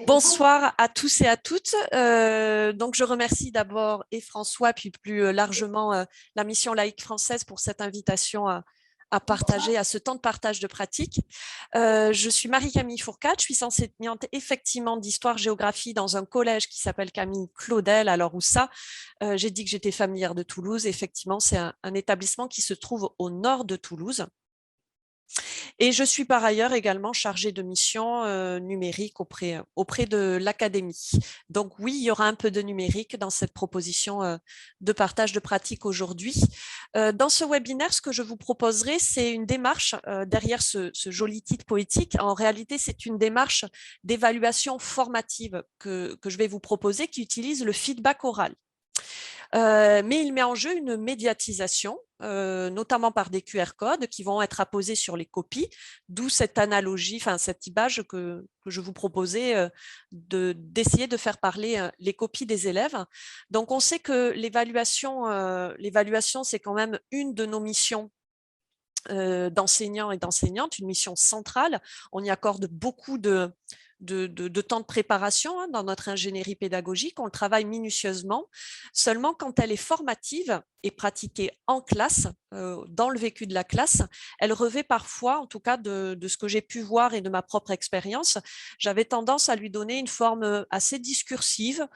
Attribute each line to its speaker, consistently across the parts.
Speaker 1: Bonsoir à tous et à toutes. Donc, je remercie d'abord et François, puis plus largement la Mission laïque française pour cette invitation à partager, à ce temps de partage de pratique. Je suis Marie-Camille Fourcade, je suis enseignante effectivement d'histoire-géographie dans un collège qui s'appelle Camille Claudel. Alors où ça, j'ai dit que j'étais familière de Toulouse. Effectivement, c'est un établissement qui se trouve au nord de Toulouse. Et je suis par ailleurs également chargée de mission numérique auprès de l'académie. Donc oui, il y aura un peu de numérique dans cette proposition de partage de pratique aujourd'hui. Dans ce webinaire, ce que je vous proposerai, c'est une démarche derrière ce joli titre poétique. En réalité, c'est une démarche d'évaluation formative que je vais vous proposer qui utilise le feedback oral. Mais il met en jeu une médiatisation, notamment par des QR codes qui vont être apposés sur les copies, d'où cette analogie, enfin cette image que je vous proposais d'essayer de faire parler les copies des élèves. Donc on sait que l'évaluation, c'est quand même une de nos missions d'enseignants et d'enseignantes, une mission centrale. On y accorde beaucoup de temps de préparation dans notre ingénierie pédagogique. On le travaille minutieusement. Seulement, quand elle est formative et pratiquée en classe, dans le vécu de la classe, elle revêt parfois, en tout cas de ce que j'ai pu voir et de ma propre expérience, j'avais tendance à lui donner une forme assez discursive,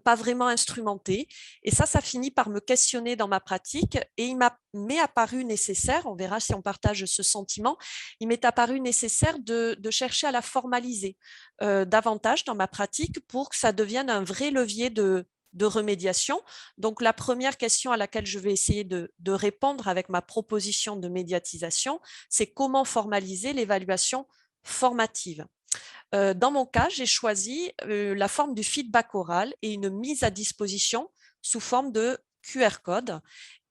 Speaker 1: pas vraiment instrumentée. Et ça finit par me questionner dans ma pratique et m'est apparu nécessaire, on verra si on partage ce sentiment, il m'est apparu nécessaire de chercher à la formaliser davantage dans ma pratique pour que ça devienne un vrai levier de remédiation. Donc, la première question à laquelle je vais essayer de répondre avec ma proposition de médiatisation, c'est comment formaliser l'évaluation formative. Dans mon cas, j'ai choisi la forme du feedback oral et une mise à disposition sous forme de QR code.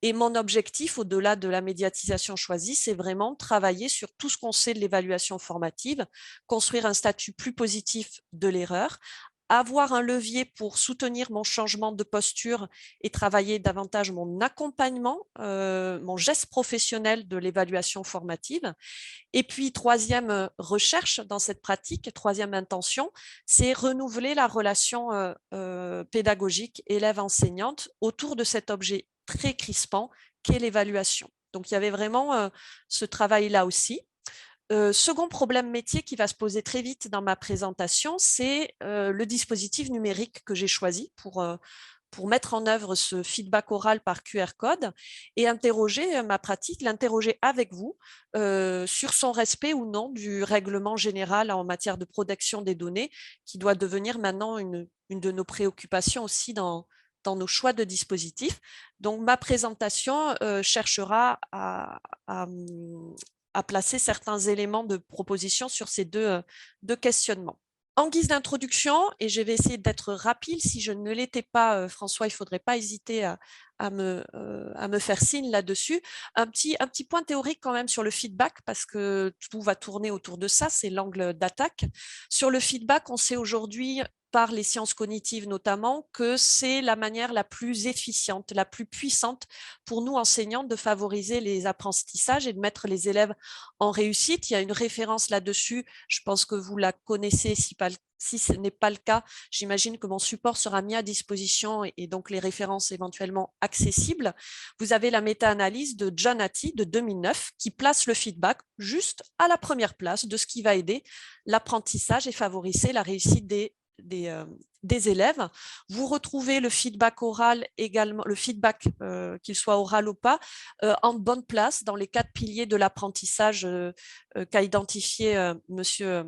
Speaker 1: Et mon objectif, au-delà de la médiatisation choisie, c'est vraiment travailler sur tout ce qu'on sait de l'évaluation formative, construire un statut plus positif de l'erreur, avoir un levier pour soutenir mon changement de posture et travailler davantage mon accompagnement, mon geste professionnel de l'évaluation formative. Et puis, troisième recherche dans cette pratique, troisième intention, c'est renouveler la relation pédagogique élève-enseignante autour de cet objet très crispant qu'est l'évaluation. Donc, il y avait vraiment ce travail-là aussi. Second problème métier qui va se poser très vite dans ma présentation, c'est le dispositif numérique que j'ai choisi pour mettre en œuvre ce feedback oral par QR code et interroger ma pratique, l'interroger avec vous sur son respect ou non du règlement général en matière de protection des données, qui doit devenir maintenant une de nos préoccupations aussi dans nos choix de dispositifs. Donc, ma présentation cherchera à placer certains éléments de proposition sur ces deux questionnements. En guise d'introduction, et je vais essayer d'être rapide, si je ne l'étais pas, François, il ne faudrait pas hésiter à me faire signe là-dessus. Un petit point théorique quand même sur le feedback, parce que tout va tourner autour de ça, c'est l'angle d'attaque. Sur le feedback, on sait aujourd'hui, par les sciences cognitives notamment, que c'est la manière la plus efficiente, la plus puissante pour nous enseignants de favoriser les apprentissages et de mettre les élèves en réussite. Il y a une référence là-dessus, je pense que vous la connaissez, si ce n'est pas le cas, j'imagine que mon support sera mis à disposition et donc les références éventuellement accessibles. Vous avez la méta-analyse de John Hattie de 2009 qui place le feedback juste à la première place de ce qui va aider l'apprentissage et favoriser la réussite des élèves. Vous retrouvez le feedback oral également, le feedback, qu'il soit oral ou pas, en bonne place dans les 4 piliers de l'apprentissage qu'a identifié monsieur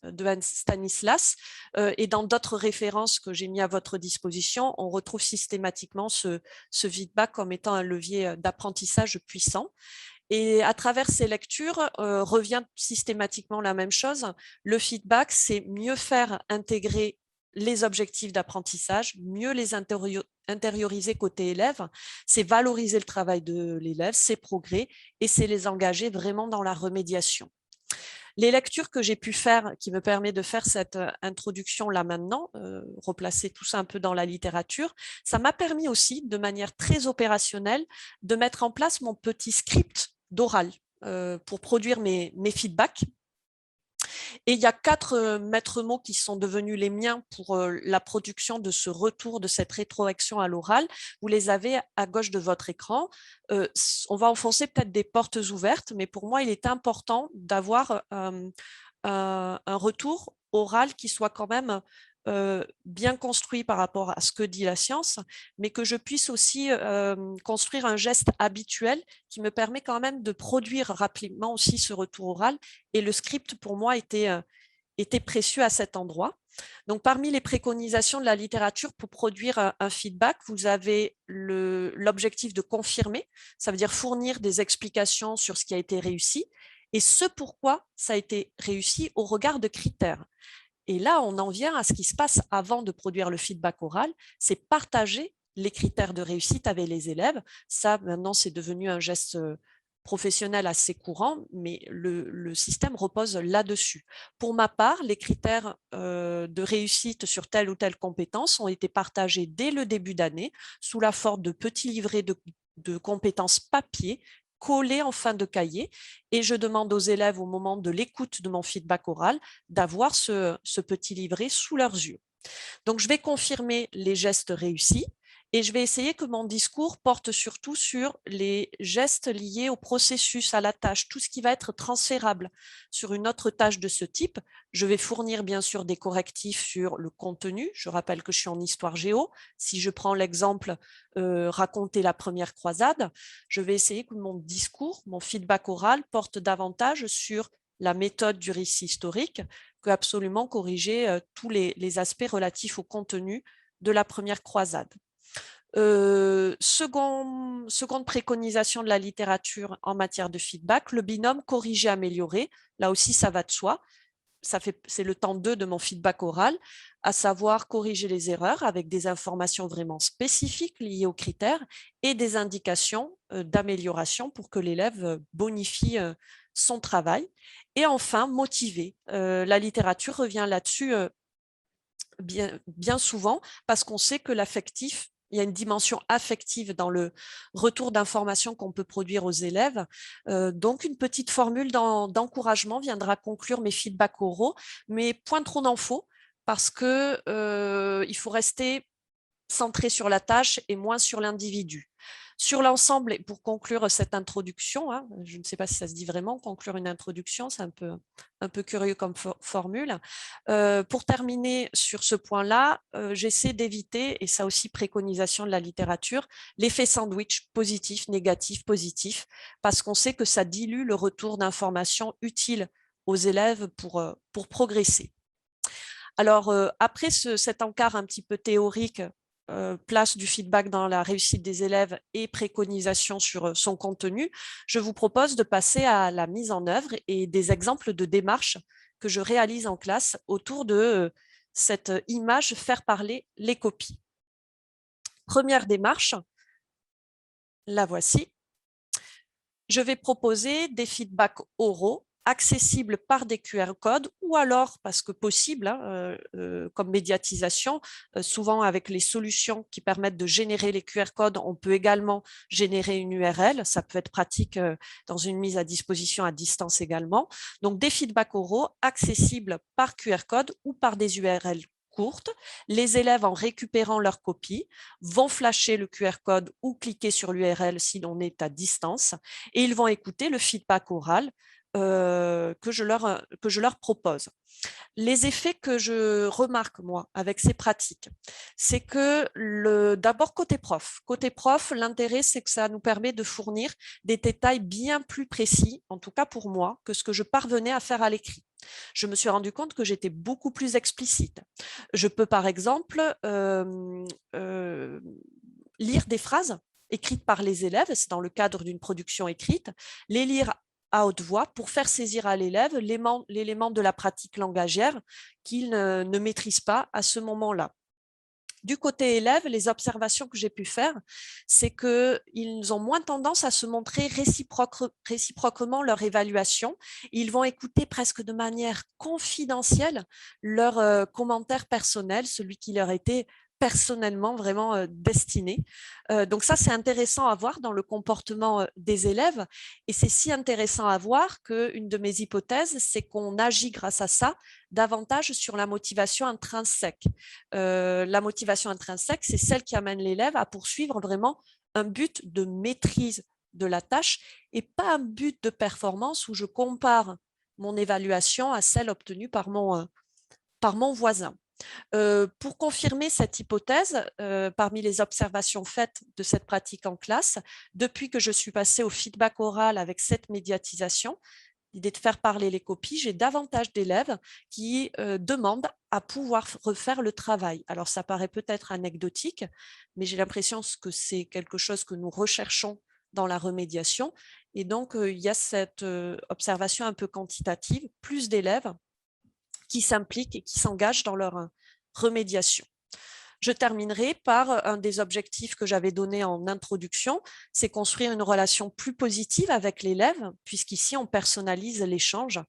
Speaker 1: de Stanislas, et dans d'autres références que j'ai mis à votre disposition, on retrouve systématiquement ce feedback comme étant un levier d'apprentissage puissant. Et à travers ces lectures, revient systématiquement la même chose. Le feedback, c'est mieux faire intégrer les objectifs d'apprentissage, mieux les intérioriser côté élève, c'est valoriser le travail de l'élève, ses progrès, et c'est les engager vraiment dans la remédiation. Les lectures que j'ai pu faire, qui me permet de faire cette introduction là maintenant, replacer tout ça un peu dans la littérature, ça m'a permis aussi, de manière très opérationnelle, de mettre en place mon petit script d'oral pour produire mes feedbacks. Et il y a 4 maîtres mots qui sont devenus les miens pour la production de ce retour, de cette rétroaction à l'oral. Vous les avez à gauche de votre écran. On va enfoncer peut-être des portes ouvertes, mais pour moi, il est important d'avoir un retour oral qui soit quand même bien construit par rapport à ce que dit la science, mais que je puisse aussi construire un geste habituel qui me permet quand même de produire rapidement aussi ce retour oral. Et le script, pour moi, était précieux à cet endroit. Donc, parmi les préconisations de la littérature pour produire un feedback, vous avez l'objectif de confirmer, ça veut dire fournir des explications sur ce qui a été réussi et ce pourquoi ça a été réussi au regard de critères. Et là, on en vient à ce qui se passe avant de produire le feedback oral, c'est partager les critères de réussite avec les élèves. Ça, maintenant, c'est devenu un geste professionnel assez courant, mais le système repose là-dessus. Pour ma part, les critères de réussite sur telle ou telle compétence ont été partagés dès le début d'année sous la forme de petits livrets de compétences papier collés en fin de cahier et je demande aux élèves au moment de l'écoute de mon feedback oral d'avoir ce petit livret sous leurs yeux. Donc, je vais confirmer les gestes réussis et je vais essayer que mon discours porte surtout sur les gestes liés au processus, à la tâche, tout ce qui va être transférable sur une autre tâche de ce type. Je vais fournir bien sûr des correctifs sur le contenu. Je rappelle que je suis en histoire géo. Si je prends l'exemple raconter la première croisade, je vais essayer que mon discours, mon feedback oral porte davantage sur la méthode du récit historique que absolument corriger tous les aspects relatifs au contenu de la première croisade. Seconde préconisation de la littérature en matière de feedback, le binôme corriger-améliorer. Là aussi, ça va de soi. C'est le temps 2 de mon feedback oral, à savoir corriger les erreurs avec des informations vraiment spécifiques liées aux critères et des indications d'amélioration pour que l'élève bonifie son travail. Et enfin, motiver. La littérature revient là-dessus bien souvent parce qu'on sait que l'affectif, il y a une dimension affective dans le retour d'informations qu'on peut produire aux élèves. Donc, une petite formule d'encouragement viendra conclure mes feedbacks oraux, mais point trop d'infos parce que il faut rester centré sur la tâche et moins sur l'individu. Sur l'ensemble, et pour conclure cette introduction, hein, je ne sais pas si ça se dit vraiment, conclure une introduction, c'est un peu curieux comme formule. Pour terminer sur ce point-là, j'essaie d'éviter, et ça aussi préconisation de la littérature, l'effet sandwich positif, négatif, positif, parce qu'on sait que ça dilue le retour d'informations utiles aux élèves pour progresser. Alors, après cet encart un petit peu théorique, place du feedback dans la réussite des élèves et préconisation sur son contenu, je vous propose de passer à la mise en œuvre et des exemples de démarches que je réalise en classe autour de cette image faire parler les copies. Première démarche, la voici. Je vais proposer des feedbacks oraux accessibles par des QR codes ou alors, parce que possible, hein, comme médiatisation, souvent avec les solutions qui permettent de générer les QR codes, on peut également générer une URL. Ça peut être pratique dans une mise à disposition à distance également. Donc, des feedbacks oraux accessibles par QR code ou par des URL courtes. Les élèves, en récupérant leur copie, vont flasher le QR code ou cliquer sur l'URL si l'on est à distance et ils vont écouter le feedback oral que je leur propose. Les effets que je remarque, moi, avec ces pratiques, c'est que d'abord côté prof, l'intérêt, c'est que ça nous permet de fournir des détails bien plus précis, en tout cas pour moi, que ce que je parvenais à faire à l'écrit. Je me suis rendu compte que j'étais beaucoup plus explicite. Je peux, par exemple, lire des phrases écrites par les élèves, c'est dans le cadre d'une production écrite, les lire à haute voix pour faire saisir à l'élève l'élément de la pratique langagière qu'il ne maîtrise pas à ce moment-là. Du côté élève, les observations que j'ai pu faire, c'est qu'ils ont moins tendance à se montrer réciproquement leur évaluation. Ils vont écouter presque de manière confidentielle leurs commentaires personnels, celui qui leur était personnellement vraiment destinée. Donc ça, c'est intéressant à voir dans le comportement des élèves. Et c'est si intéressant à voir qu'une de mes hypothèses, c'est qu'on agit grâce à ça davantage sur la motivation intrinsèque. La motivation intrinsèque, c'est celle qui amène l'élève à poursuivre vraiment un but de maîtrise de la tâche et pas un but de performance où je compare mon évaluation à celle obtenue par mon voisin. Pour confirmer cette hypothèse, parmi les observations faites de cette pratique en classe, depuis que je suis passée au feedback oral avec cette médiatisation, l'idée de faire parler les copies, j'ai davantage d'élèves qui demandent à pouvoir refaire le travail. Alors, ça paraît peut-être anecdotique, mais j'ai l'impression que c'est quelque chose que nous recherchons dans la remédiation. Et donc, il y a cette observation un peu quantitative, plus d'élèves qui s'impliquent et qui s'engagent dans leur remédiation. Je terminerai par un des objectifs que j'avais donné en introduction, c'est construire une relation plus positive avec l'élève, puisqu'ici on personnalise l'échange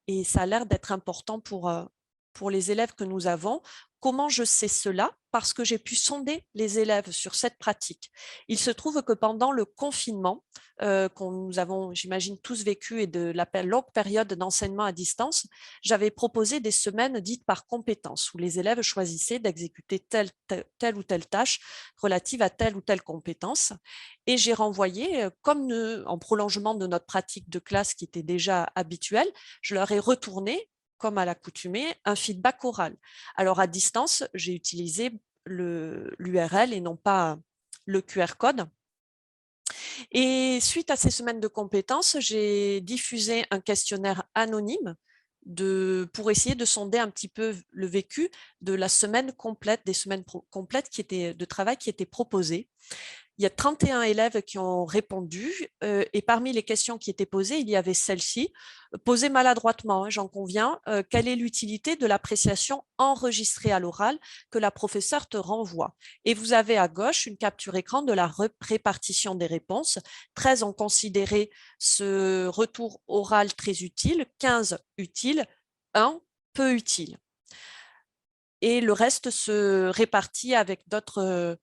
Speaker 1: et ça a l'air d'être important pour les élèves que nous avons. Comment je sais cela? Parce que j'ai pu sonder les élèves sur cette pratique. Il se trouve que pendant le confinement, que nous avons, j'imagine, tous vécu et de la longue période d'enseignement à distance, j'avais proposé des semaines dites par compétences où les élèves choisissaient d'exécuter telle ou telle tâche relative à telle ou telle compétence. Et j'ai renvoyé, comme en prolongement de notre pratique de classe qui était déjà habituelle, je leur ai retourné, comme à l'accoutumée, un feedback oral. Alors, à distance, j'ai utilisé l'URL et non pas le QR code. Et suite à ces semaines de compétences, j'ai diffusé un questionnaire anonyme pour essayer de sonder un petit peu le vécu de la semaine complète, des semaines complètes de travail qui étaient proposées. Il y a 31 élèves qui ont répondu et parmi les questions qui étaient posées, il y avait celle-ci, posée maladroitement, hein, j'en conviens. Quelle est l'utilité de l'appréciation enregistrée à l'oral que la professeure te renvoie? Et vous avez à gauche une capture écran de la répartition des réponses. 13 ont considéré ce retour oral très utile, 15 utile, 1 peu utile. Et le reste se répartit avec d'autres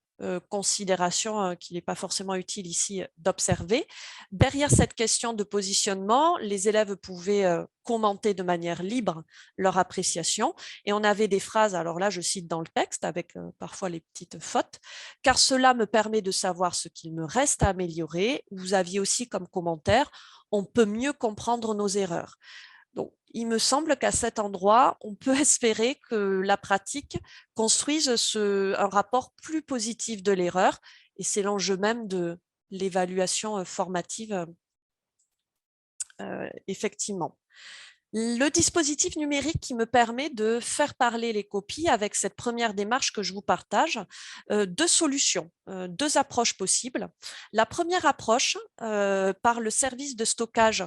Speaker 1: considération qu'il n'est pas forcément utile ici d'observer. Derrière cette question de positionnement, les élèves pouvaient commenter de manière libre leur appréciation et on avait des phrases, alors là je cite dans le texte avec parfois les petites fautes, car cela me permet de savoir ce qu'il me reste à améliorer. Vous aviez aussi comme commentaire, on peut mieux comprendre nos erreurs. Donc, il me semble qu'à cet endroit, on peut espérer que la pratique construise un rapport plus positif de l'erreur, et c'est l'enjeu même de l'évaluation formative, effectivement. Le dispositif numérique qui me permet de faire parler les copies avec cette première démarche que je vous partage, deux solutions, deux approches possibles. La première approche, par le service de stockage,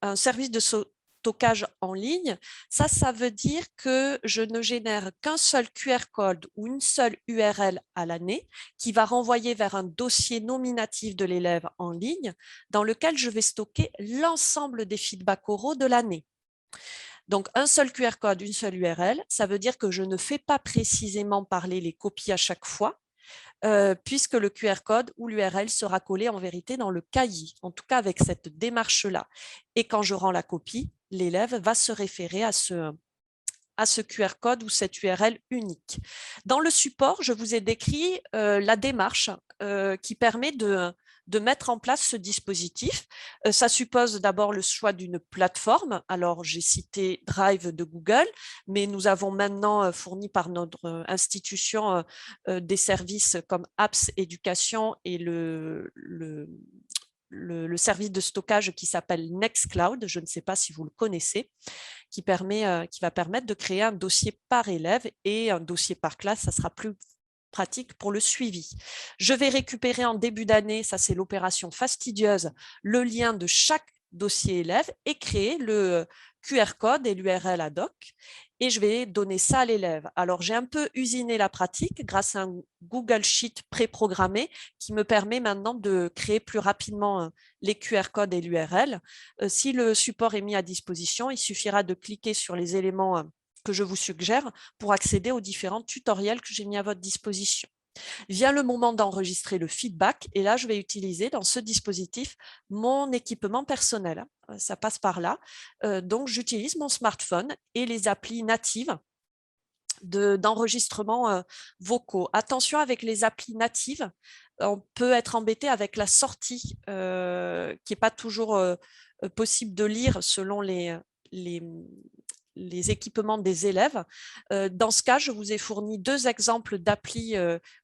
Speaker 1: un service de stockage en ligne, ça veut dire que je ne génère qu'un seul QR code ou une seule URL à l'année qui va renvoyer vers un dossier nominatif de l'élève en ligne dans lequel je vais stocker l'ensemble des feedbacks oraux de l'année. Donc, un seul QR code, une seule URL, ça veut dire que je ne fais pas précisément parler les copies à chaque fois, puisque le QR code ou l'URL sera collé en vérité dans le cahier, en tout cas avec cette démarche-là. Et quand je rends la copie, l'élève va se référer à ce QR code ou cette URL unique. Dans le support, je vous ai décrit la démarche qui permet de mettre en place ce dispositif. Ça suppose d'abord le choix d'une plateforme. Alors, j'ai cité Drive de Google, mais nous avons maintenant fourni par notre institution des services comme Apps Éducation et le service de stockage qui s'appelle Nextcloud, je ne sais pas si vous le connaissez, qui va permettre de créer un dossier par élève et un dossier par classe, ça sera plus pratique pour le suivi. Je vais récupérer en début d'année, ça c'est l'opération fastidieuse, le lien de chaque dossier élève et créer le QR code et l'URL ad hoc et je vais donner ça à l'élève. Alors, j'ai un peu usiné la pratique grâce à un Google Sheet préprogrammé qui me permet maintenant de créer plus rapidement les QR codes et l'URL. Si le support est mis à disposition, il suffira de cliquer sur les éléments que je vous suggère pour accéder aux différents tutoriels que j'ai mis à votre disposition. Vient le moment d'enregistrer le feedback et là, je vais utiliser dans ce dispositif mon équipement personnel. Ça passe par là. Donc, j'utilise mon smartphone et les applis natives d'enregistrement vocaux. Attention avec les applis natives, on peut être embêté avec la sortie qui n'est pas toujours possible de lire selon les, les équipements des élèves. Dans ce cas, je vous ai fourni 2 exemples d'applis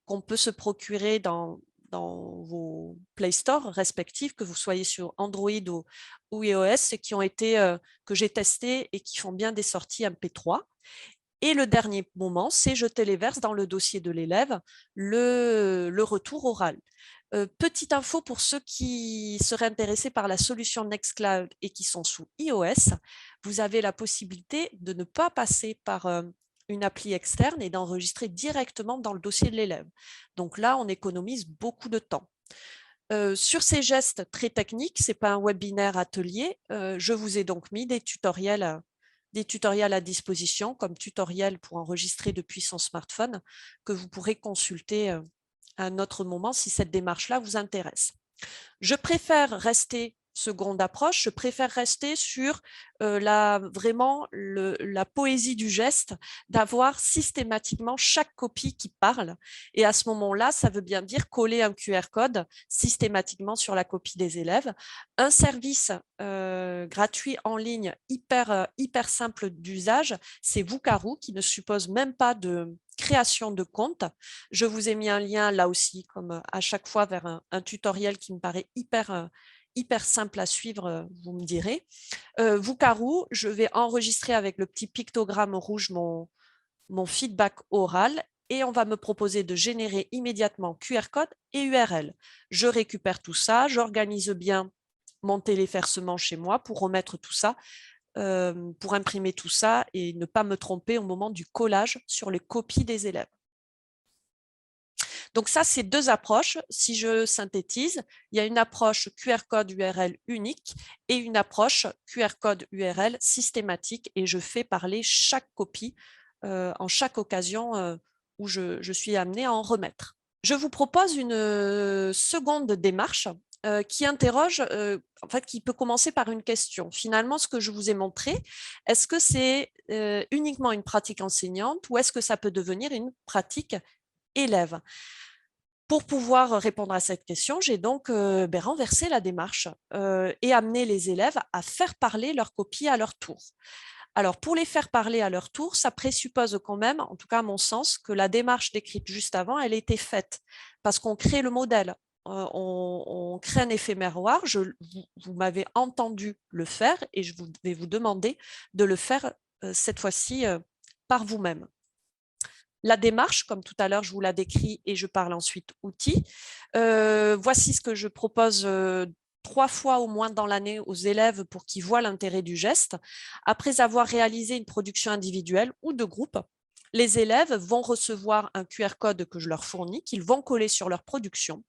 Speaker 1: qu'on peut se procurer dans vos Play Store respectifs, que vous soyez sur Android ou iOS, et qui ont été, que j'ai testés et qui font bien des sorties MP3. Et le dernier moment, c'est je téléverse dans le dossier de l'élève le retour oral. Petite info pour ceux qui seraient intéressés par la solution Nextcloud et qui sont sous iOS, vous avez la possibilité de ne pas passer par une appli externe et d'enregistrer directement dans le dossier de l'élève. Donc là, on économise beaucoup de temps. Sur ces gestes très techniques, ce n'est pas un webinaire atelier, je vous ai donc mis des tutoriels à disposition, comme tutoriel pour enregistrer depuis son smartphone, que vous pourrez consulter à un autre moment si cette démarche-là vous intéresse. Je préfère rester seconde approche, je préfère rester sur vraiment la poésie du geste, d'avoir systématiquement chaque copie qui parle. Et à ce moment-là, ça veut bien dire coller un QR code systématiquement sur la copie des élèves. Un service gratuit en ligne hyper simple d'usage, c'est Vukaru, qui ne suppose même pas de création de compte. Je vous ai mis un lien là aussi, comme à chaque fois, vers un tutoriel qui me paraît hyper simple à suivre, vous me direz. Vukaru, je vais enregistrer avec le petit pictogramme rouge mon feedback oral et on va me proposer de générer immédiatement QR code et URL. Je récupère tout ça, j'organise bien mon téléversement chez moi pour remettre tout ça, pour imprimer tout ça et ne pas me tromper au moment du collage sur les copies des élèves. Donc ça, c'est 2 approches. Si je synthétise, il y a une approche QR code URL unique et une approche QR code URL systématique et je fais parler chaque copie en chaque occasion où je suis amenée à en remettre. Je vous propose une seconde démarche qui interroge, en fait, qui peut commencer par une question. Finalement, ce que je vous ai montré, est-ce que c'est uniquement une pratique enseignante ou est-ce que ça peut devenir une pratique élève? Pour pouvoir répondre à cette question, j'ai donc renversé la démarche et amené les élèves à faire parler leurs copies à leur tour. Alors, pour les faire parler à leur tour, ça présuppose quand même, en tout cas à mon sens, que la démarche décrite juste avant, elle était faite parce qu'on crée le modèle. On crée un éphéméroir, vous m'avez entendu le faire et je vais vous demander de le faire cette fois-ci par vous-même. La démarche, comme tout à l'heure, je vous la décris et je parle ensuite outils. Voici ce que je propose 3 fois au moins dans l'année aux élèves pour qu'ils voient l'intérêt du geste. Après avoir réalisé une production individuelle ou de groupe, les élèves vont recevoir un QR code que je leur fournis, qu'ils vont coller sur leur production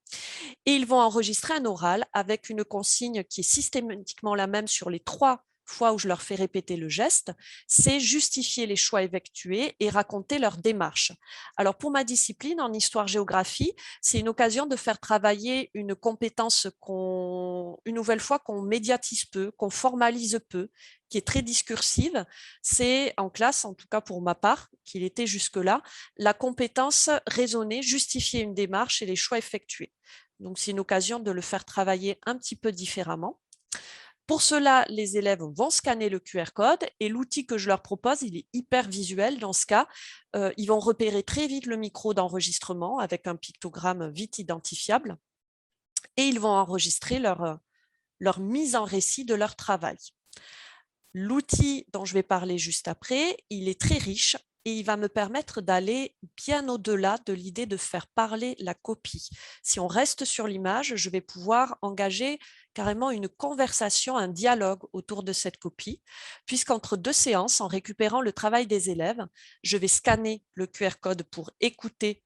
Speaker 1: et ils vont enregistrer un oral avec une consigne qui est systématiquement la même sur les 3 fois où je leur fais répéter le geste, c'est justifier les choix effectués et raconter leur démarche. Alors pour ma discipline en histoire-géographie, c'est une occasion de faire travailler une compétence une nouvelle fois qu'on médiatise peu, qu'on formalise peu, qui est très discursive. C'est en classe, en tout cas pour ma part, qu'il était jusque-là, la compétence raisonnée, justifier une démarche et les choix effectués. Donc, c'est une occasion de le faire travailler un petit peu différemment. Pour cela, les élèves vont scanner le QR code et l'outil que je leur propose, il est hyper visuel. Dans ce cas, ils vont repérer très vite le micro d'enregistrement avec un pictogramme vite identifiable et ils vont enregistrer leur mise en récit de leur travail. L'outil dont je vais parler juste après, il est très riche et il va me permettre d'aller bien au-delà de l'idée de faire parler la copie. Si on reste sur l'image, je vais pouvoir engager carrément une conversation, un dialogue autour de cette copie, puisqu'entre 2 séances, en récupérant le travail des élèves, je vais scanner le QR code pour écouter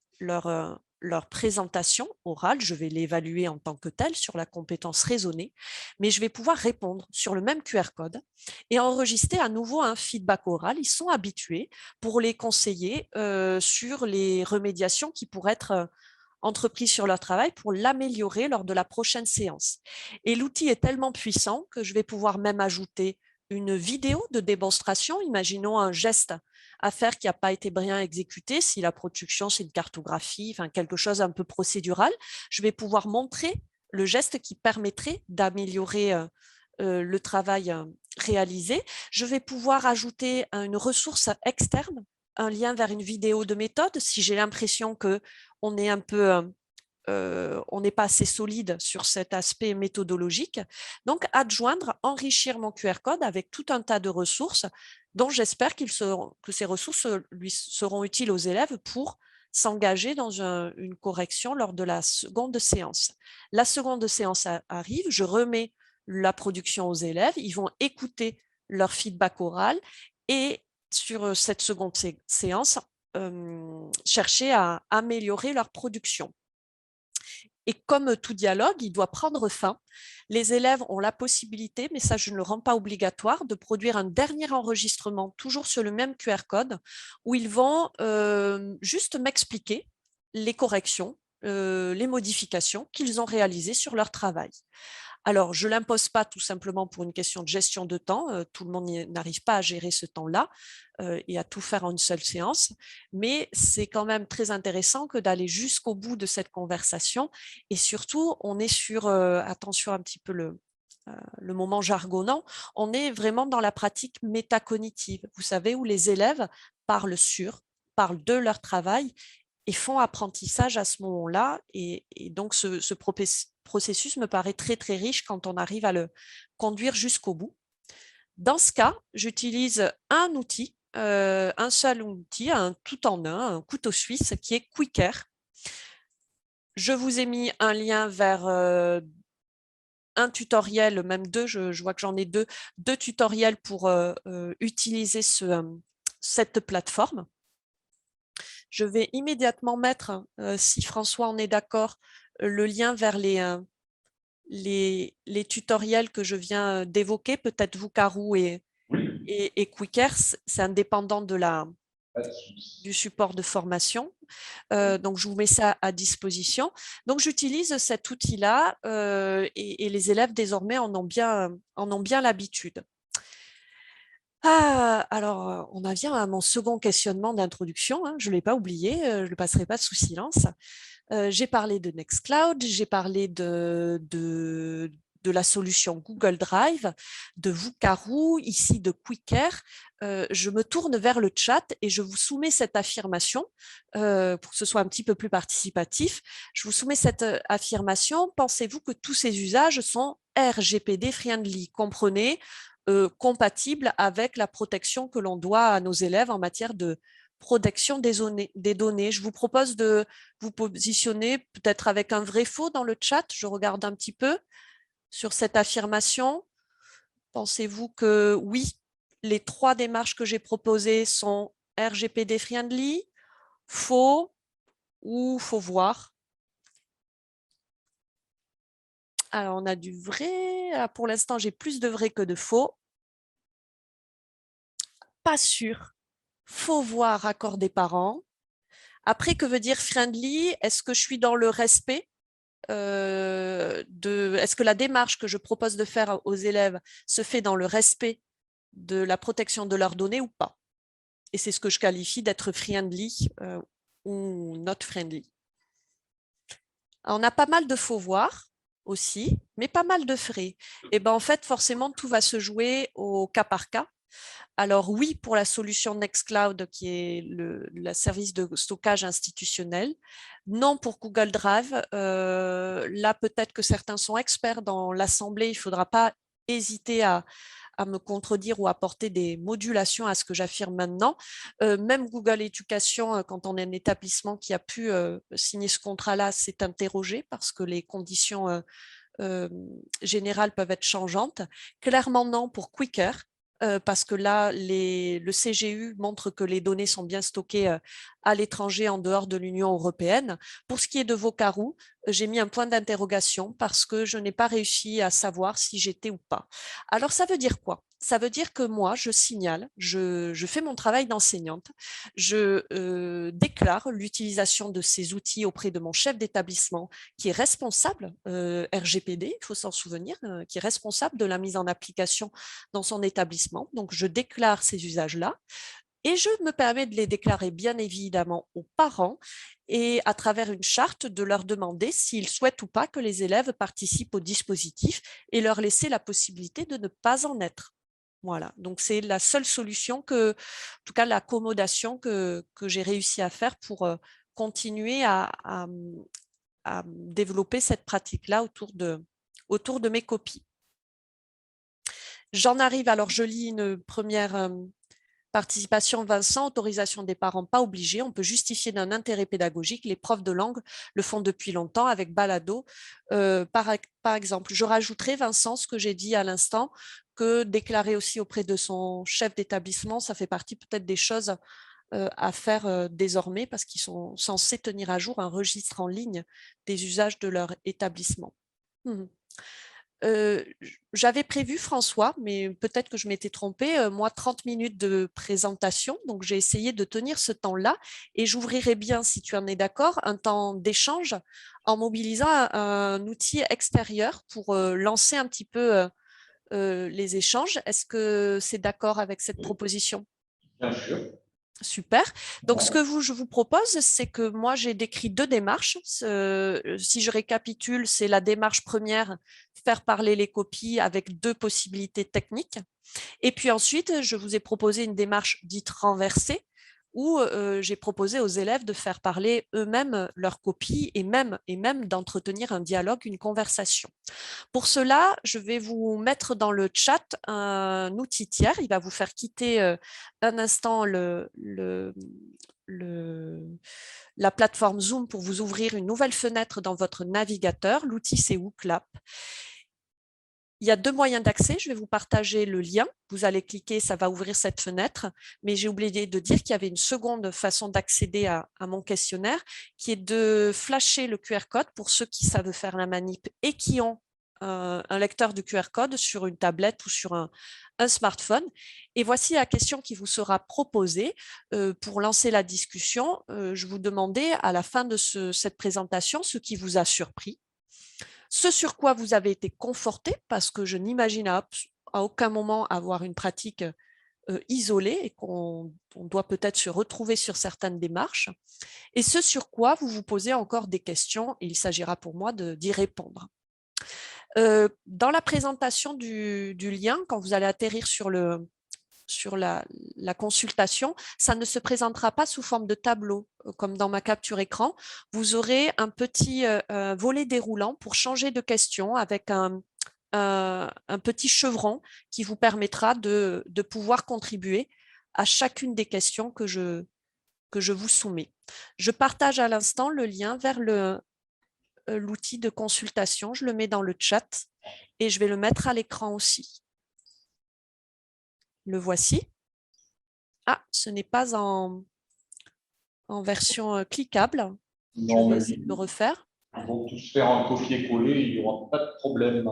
Speaker 1: leur présentation orale, je vais l'évaluer en tant que telle sur la compétence raisonnée, mais je vais pouvoir répondre sur le même QR code et enregistrer à nouveau un feedback oral. Ils sont habitués pour les conseiller sur les remédiations qui pourraient être entreprises sur leur travail pour l'améliorer lors de la prochaine séance. Et l'outil est tellement puissant que je vais pouvoir même ajouter une vidéo de démonstration. Imaginons un geste à faire qui n'a pas été bien exécuté. Si la production, c'est une cartographie, enfin quelque chose un peu procédural, je vais pouvoir montrer le geste qui permettrait d'améliorer le travail réalisé. Je vais pouvoir ajouter une ressource externe, un lien vers une vidéo de méthode si j'ai l'impression qu'on est un peu on n'est pas assez solide sur cet aspect méthodologique. Donc, adjoindre, enrichir mon QR code avec tout un tas de ressources dont j'espère que ces ressources lui seront utiles aux élèves pour s'engager dans une correction lors de la seconde séance. La seconde séance arrive, je remets la production aux élèves, ils vont écouter leur feedback oral et sur cette seconde séance, chercher à améliorer leur production. Et comme tout dialogue, il doit prendre fin. Les élèves ont la possibilité, mais ça je ne le rends pas obligatoire, de produire un dernier enregistrement, toujours sur le même QR code, où ils vont juste m'expliquer les corrections, les modifications qu'ils ont réalisées sur leur travail. Alors, je ne l'impose pas tout simplement pour une question de gestion de temps. Tout le monde n'arrive pas à gérer ce temps-là et à tout faire en une seule séance. Mais c'est quand même très intéressant que d'aller jusqu'au bout de cette conversation. Et surtout, on est sur, attention un petit peu le moment jargonnant, on est vraiment dans la pratique métacognitive. Vous savez, où les élèves parlent de leur travail et font apprentissage à ce moment-là. Et donc, ce processus me paraît très, très riche quand on arrive à le conduire jusqu'au bout. Dans ce cas, j'utilise un outil, un seul outil, un tout en un couteau suisse qui est Quicker. Je vous ai mis un lien vers un tutoriel, même deux, je vois que j'en ai deux tutoriels pour utiliser cette plateforme. Je vais immédiatement mettre, si François en est d'accord, le lien vers les tutoriels que je viens d'évoquer, peut-être Vukaroo et Quicker, c'est indépendant du support de formation. Donc, je vous mets ça à disposition. Donc, j'utilise cet outil-là et les élèves désormais en ont bien l'habitude. Alors, on en vient à mon second questionnement d'introduction. Je ne l'ai pas oublié, je ne le passerai pas sous silence. J'ai parlé de Nextcloud, j'ai parlé de la solution Google Drive, de Vukaroo, ici de Quicker. Je me tourne vers le chat et je vous soumets cette affirmation pour que ce soit un petit peu plus participatif. Je vous soumets cette affirmation. Pensez-vous que tous ces usages sont RGPD friendly? Comprenez, compatibles avec la protection que l'on doit à nos élèves en matière de protection des données. Je vous propose de vous positionner peut-être avec un vrai faux dans le chat. Je regarde un petit peu sur cette affirmation. Pensez-vous que oui, les trois démarches que j'ai proposées sont RGPD friendly, faux ou faut voir? Alors, on a du vrai. Alors, pour l'instant, j'ai plus de vrai que de faux. Pas sûr. Faut voir accord des parents. Après, que veut dire friendly? Est-ce que je suis dans le respect est-ce que la démarche que je propose de faire aux élèves se fait dans le respect de la protection de leurs données ou pas? Et c'est ce que je qualifie d'être friendly ou not friendly. Alors, on a pas mal de faux voir aussi, mais pas mal de frais. Et ben en fait, forcément, tout va se jouer au cas par cas. Alors oui, pour la solution Nextcloud, qui est le service de stockage institutionnel. Non pour Google Drive. Là, peut-être que certains sont experts dans l'assemblée. Il ne faudra pas hésiter à me contredire ou apporter des modulations à ce que j'affirme maintenant. Même Google Éducation, quand on est un établissement qui a pu signer ce contrat-là, s'est interrogé parce que les conditions générales peuvent être changeantes. Clairement non pour Quicker. parce que là, le CGU montre que les données sont bien stockées à l'étranger, en dehors de l'Union européenne. Pour ce qui est de Vocaroo, j'ai mis un point d'interrogation parce que je n'ai pas réussi à savoir si j'étais ou pas. Alors, ça veut dire quoi? Ça veut dire que moi, je signale, je fais mon travail d'enseignante, je déclare l'utilisation de ces outils auprès de mon chef d'établissement qui est responsable, RGPD, il faut s'en souvenir, qui est responsable de la mise en application dans son établissement. Donc, je déclare ces usages-là et je me permets de les déclarer bien évidemment aux parents et à travers une charte de leur demander s'ils souhaitent ou pas que les élèves participent au dispositif et leur laisser la possibilité de ne pas en être. Voilà, donc c'est la seule solution en tout cas l'accommodation que j'ai réussi à faire pour continuer à développer cette pratique-là autour de mes copies. J'en arrive, alors je lis une première participation. Vincent, autorisation des parents pas obligée. On peut justifier d'un intérêt pédagogique. Les profs de langue le font depuis longtemps avec Balado. Par exemple, je rajouterai, Vincent, ce que j'ai dit à l'instant, que déclarer aussi auprès de son chef d'établissement, ça fait partie peut-être des choses à faire désormais parce qu'ils sont censés tenir à jour un registre en ligne des usages de leur établissement. J'avais prévu, François, mais peut-être que je m'étais trompée, moi, 30 minutes de présentation. Donc, j'ai essayé de tenir ce temps-là et j'ouvrirai bien, si tu en es d'accord, un temps d'échange en mobilisant un outil extérieur pour lancer un petit peu les échanges. Est-ce que c'est d'accord avec cette proposition?
Speaker 2: Bien sûr.
Speaker 1: Super. Donc, ce
Speaker 2: Ouais.
Speaker 1: que je vous propose, c'est que moi, j'ai décrit deux démarches. Si je récapitule, c'est la démarche première, faire parler les copies avec deux possibilités techniques. Et puis ensuite, je vous ai proposé une démarche dite renversée, où j'ai proposé aux élèves de faire parler eux-mêmes leurs copies et même d'entretenir un dialogue, une conversation. Pour cela, je vais vous mettre dans le chat un outil tiers. Il va vous faire quitter un instant la plateforme Zoom pour vous ouvrir une nouvelle fenêtre dans votre navigateur. L'outil, c'est WooClap. Il y a deux moyens d'accès. Je vais vous partager le lien. Vous allez cliquer, ça va ouvrir cette fenêtre. Mais j'ai oublié de dire qu'il y avait une seconde façon d'accéder à mon questionnaire, qui est de flasher le QR code pour ceux qui savent faire la manip et qui ont un lecteur de QR code sur une tablette ou sur un smartphone. Et voici la question qui vous sera proposée. Pour lancer la discussion, je vous demandais à la fin de cette présentation ce qui vous a surpris, ce sur quoi vous avez été conforté, parce que je n'imagine à aucun moment avoir une pratique isolée et qu'on doit peut-être se retrouver sur certaines démarches, et ce sur quoi vous vous posez encore des questions, et il s'agira pour moi d'y répondre. Dans la présentation du lien, quand vous allez atterrir sur la consultation, ça ne se présentera pas sous forme de tableau, comme dans ma capture écran. Vous aurez un petit volet déroulant pour changer de question avec un petit chevron qui vous permettra de pouvoir contribuer à chacune des questions que je vous soumets. Je partage à l'instant le lien vers l'outil de consultation. Je le mets dans le chat et je vais le mettre à l'écran aussi. Le voici. Ah, ce n'est pas en version cliquable. Je
Speaker 2: Non,
Speaker 1: vais
Speaker 2: mais
Speaker 1: essayer de le refaire.
Speaker 2: ils vont tous faire un copier-coller, il n'y aura pas de problème.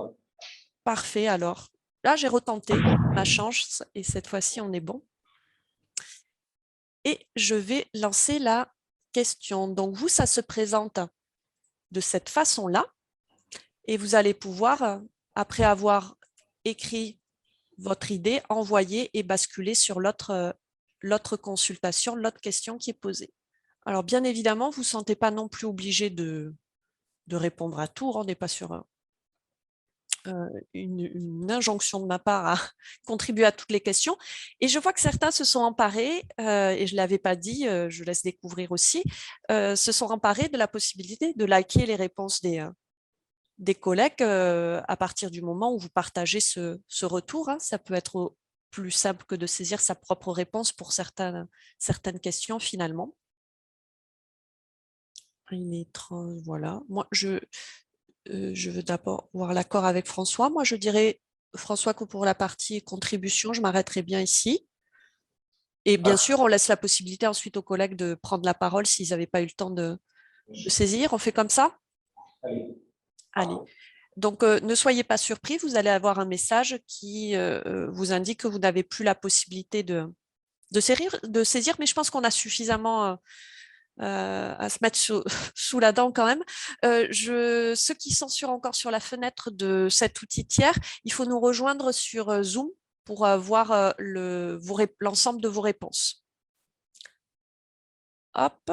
Speaker 1: Parfait, alors. Là, j'ai retenté ma chance et cette fois-ci, on est bon. Et je vais lancer la question. Donc, vous, ça se présente de cette façon-là et vous allez pouvoir, après avoir écrit votre idée, envoyer et basculer sur l'autre consultation, l'autre question qui est posée. Alors, bien évidemment, vous ne vous sentez pas non plus obligé de répondre à tout. On n'est pas sur une injonction de ma part à contribuer à toutes les questions. Et je vois que certains se sont emparés, et je ne l'avais pas dit, je laisse découvrir aussi, se sont emparés de la possibilité de liker les réponses des collègues à partir du moment où vous partagez ce retour. Hein. Ça peut être plus simple que de saisir sa propre réponse pour certaines questions finalement. Il est 30, voilà. Moi, je veux d'abord voir l'accord avec François. Moi, je dirais François, que pour la partie contribution, je m'arrêterai bien ici. Et bien
Speaker 2: Ah,
Speaker 1: sûr, on laisse la possibilité ensuite aux collègues de prendre la parole s'ils n'avaient pas eu le temps de saisir. On fait comme ça?
Speaker 2: allez.
Speaker 1: Allez. Donc, ne soyez pas surpris, vous allez avoir un message qui vous indique que vous n'avez plus la possibilité de saisir, mais je pense qu'on a suffisamment à se mettre sous, sous la dent quand même. Ceux qui sont encore sur la fenêtre de cet outil tiers, il faut nous rejoindre sur Zoom pour voir l'ensemble de vos réponses. Hop,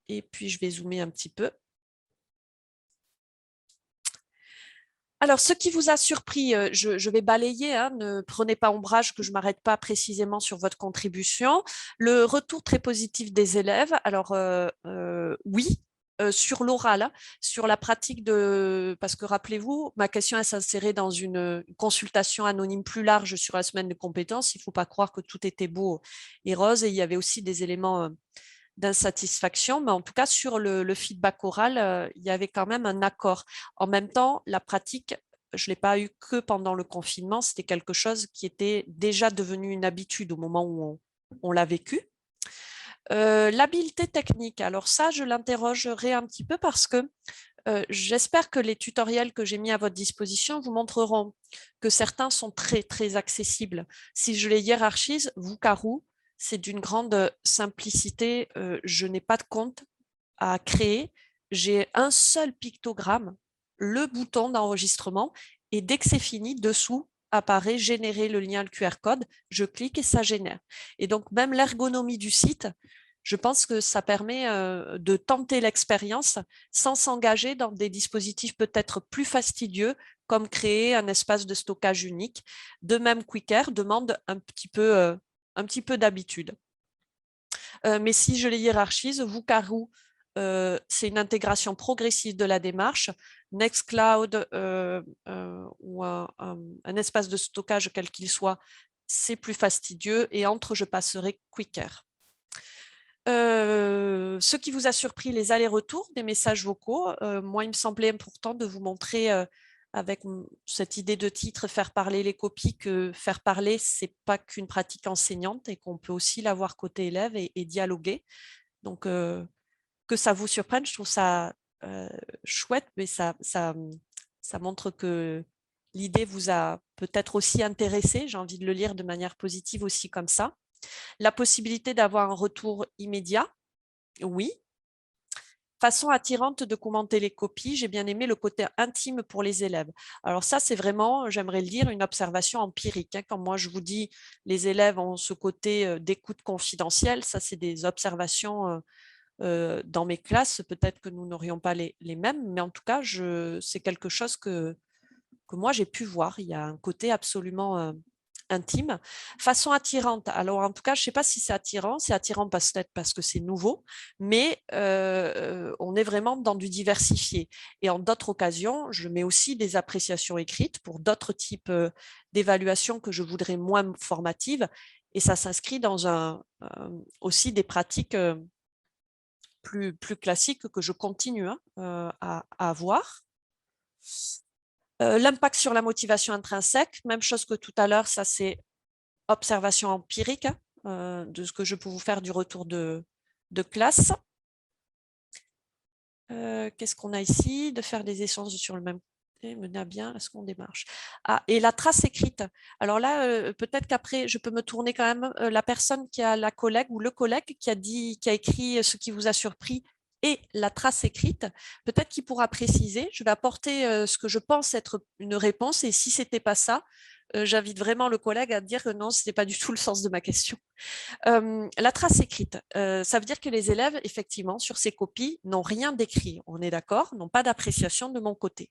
Speaker 1: et puis je vais zoomer un petit peu. Alors, ce qui vous a surpris, je vais balayer, hein, ne prenez pas ombrage que je ne m'arrête pas précisément sur votre contribution. Le retour très positif des élèves, alors oui, sur l'oral, hein, sur la pratique parce que rappelez-vous, ma question s'insérait dans une consultation anonyme plus large sur la semaine de compétences. Il ne faut pas croire que tout était beau et rose, et il y avait aussi des éléments d'insatisfaction, mais en tout cas, sur le feedback oral, il y avait quand même un accord. En même temps, la pratique, je ne l'ai pas eu que pendant le confinement, c'était quelque chose qui était déjà devenu une habitude au moment où on l'a vécu. L'habileté technique, alors ça, je l'interrogerai un petit peu parce que j'espère que les tutoriels que j'ai mis à votre disposition vous montreront que certains sont très, très accessibles. Si je les hiérarchise, Vukaru, c'est d'une grande simplicité. Je n'ai pas de compte à créer. J'ai un seul pictogramme, le bouton d'enregistrement, et dès que c'est fini, dessous apparaît générer le lien, le QR code. Je clique et ça génère. Et donc, même l'ergonomie du site, je pense que ça permet de tenter l'expérience sans s'engager dans des dispositifs peut-être plus fastidieux, comme créer un espace de stockage unique. De même, Quicker demande un petit peu d'habitude. Mais si je les hiérarchise, Vukaru, c'est une intégration progressive de la démarche. Nextcloud ou un espace de stockage quel qu'il soit, c'est plus fastidieux. Et entre, je passerai Quicker. Ce qui vous a surpris, les allers-retours des messages vocaux. Moi, il me semblait important de vous montrer avec cette idée de titre, faire parler les copies, que faire parler, c'est pas qu'une pratique enseignante et qu'on peut aussi l'avoir côté élève et dialoguer. Donc, que ça vous surprenne, je trouve ça chouette, mais ça montre que l'idée vous a peut-être aussi intéressé. J'ai envie de le lire de manière positive aussi comme ça. La possibilité d'avoir un retour immédiat, oui. Façon attirante de commenter les copies, j'ai bien aimé le côté intime pour les élèves. Alors ça, c'est vraiment, j'aimerais le dire, une observation empirique. Hein. Quand moi, je vous dis, les élèves ont ce côté d'écoute confidentielle, ça, c'est des observations dans mes classes. Peut-être que nous n'aurions pas les mêmes, mais en tout cas, c'est quelque chose que moi, j'ai pu voir. Il y a un côté absolument intime. Façon attirante. Alors, en tout cas, je ne sais pas si c'est attirant. C'est attirant peut-être parce que c'est nouveau, mais on est vraiment dans du diversifié. Et en d'autres occasions, je mets aussi des appréciations écrites pour d'autres types d'évaluations que je voudrais moins formatives. Et ça s'inscrit dans aussi des pratiques plus classiques que je continue à avoir. L'impact sur la motivation intrinsèque, même chose que tout à l'heure, ça c'est observation empirique de ce que je peux vous faire du retour de classe. Qu'est-ce qu'on a ici? De faire des échanges sur le même mener à bien la seconde démarche. Ah, et la trace écrite. Alors là, peut-être qu'après, je peux me tourner quand même la personne qui a la collègue ou le collègue qui a écrit ce qui vous a surpris et la trace écrite. Peut-être qu'il pourra préciser. Je vais apporter ce que je pense être une réponse et si c'était pas ça, j'invite vraiment le collègue à dire que non, ce n'était pas du tout le sens de ma question. La trace écrite, ça veut dire que les élèves, effectivement, sur ces copies, n'ont rien d'écrit. On est d'accord, n'ont pas d'appréciation de mon côté.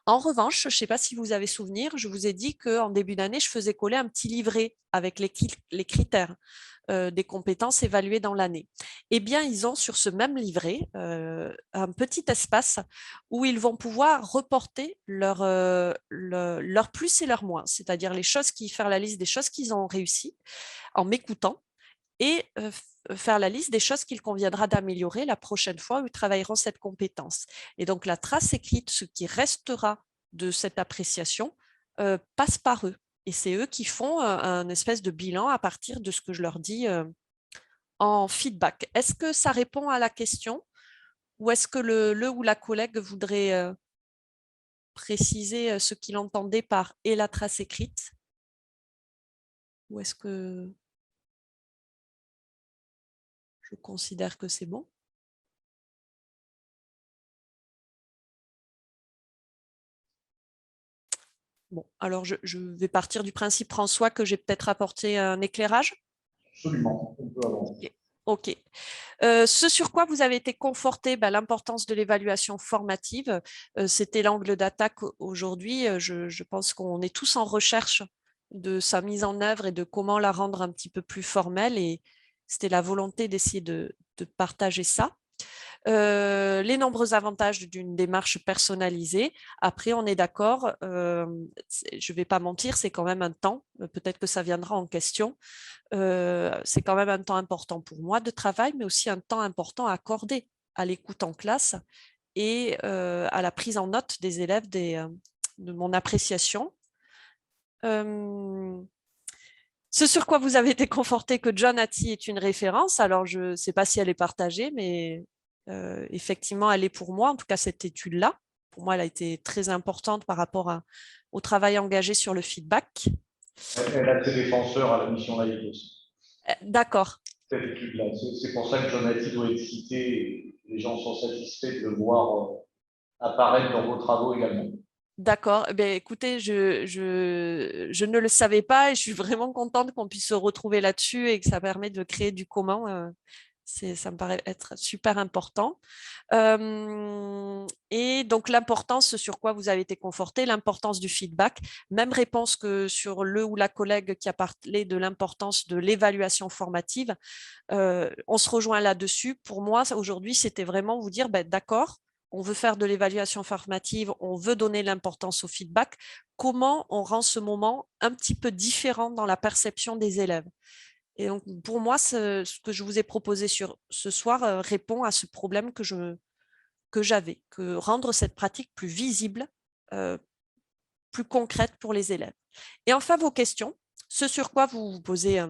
Speaker 1: En revanche, je ne sais pas si vous avez souvenir, je vous ai dit qu'en début d'année, je faisais coller un petit livret avec les critères des compétences évaluées dans l'année. Eh bien, ils ont sur ce même livret un petit espace où ils vont pouvoir reporter leur plus et leur moins, c'est-à-dire faire la liste des choses qu'ils ont réussi en m'écoutant et faire la liste des choses qu'il conviendra d'améliorer la prochaine fois où ils travailleront cette compétence. Et donc, la trace écrite, ce qui restera de cette appréciation, passe par eux. Et c'est eux qui font un espèce de bilan à partir de ce que je leur dis en feedback. Est-ce que ça répond à la question ou est-ce que le ou la collègue voudrait préciser ce qu'il entendait par « et la trace écrite » ou est-ce que je considère que c'est bon? Bon, alors je vais partir du principe, François, que j'ai peut-être apporté un éclairage.
Speaker 2: Absolument, on peut avancer.
Speaker 1: OK. Ce sur quoi vous avez été conforté, l'importance de l'évaluation formative, c'était l'angle d'attaque aujourd'hui. Je pense qu'on est tous en recherche de sa mise en œuvre et de comment la rendre un petit peu plus formelle. Et c'était la volonté d'essayer de partager ça. Les nombreux avantages d'une démarche personnalisée. Après, on est d'accord, je ne vais pas mentir, c'est quand même un temps, peut-être que ça viendra en question, c'est quand même un temps important pour moi de travail, mais aussi un temps important à accorder à l'écoute en classe et à la prise en note des élèves de mon appréciation. Ce sur quoi vous avez été conforté que John Hattie est une référence, alors je ne sais pas si elle est partagée, mais effectivement, elle est pour moi, en tout cas cette étude-là. Pour moi, elle a été très importante par rapport au travail engagé sur le feedback.
Speaker 2: Elle a ses défenseurs à la mission laïque aussi,
Speaker 1: D'accord.
Speaker 2: cette étude-là. C'est pour ça que Jonathan doit être cité et les gens sont satisfaits de le voir apparaître dans vos travaux également.
Speaker 1: D'accord. Écoutez, je ne le savais pas et je suis vraiment contente qu'on puisse se retrouver là-dessus et que ça permet de créer du commun. Ça me paraît être super important. Et donc, l'importance sur quoi vous avez été conforté, l'importance du feedback. Même réponse que sur le ou la collègue qui a parlé de l'importance de l'évaluation formative. On se rejoint là-dessus. Pour moi, aujourd'hui, c'était vraiment vous dire, d'accord, on veut faire de l'évaluation formative, on veut donner l'importance au feedback. Comment on rend ce moment un petit peu différent dans la perception des élèves? Et donc, pour moi, ce que je vous ai proposé ce soir répond à ce problème que j'avais, que rendre cette pratique plus visible, plus concrète pour les élèves. Et enfin, vos questions, ce sur quoi vous vous posez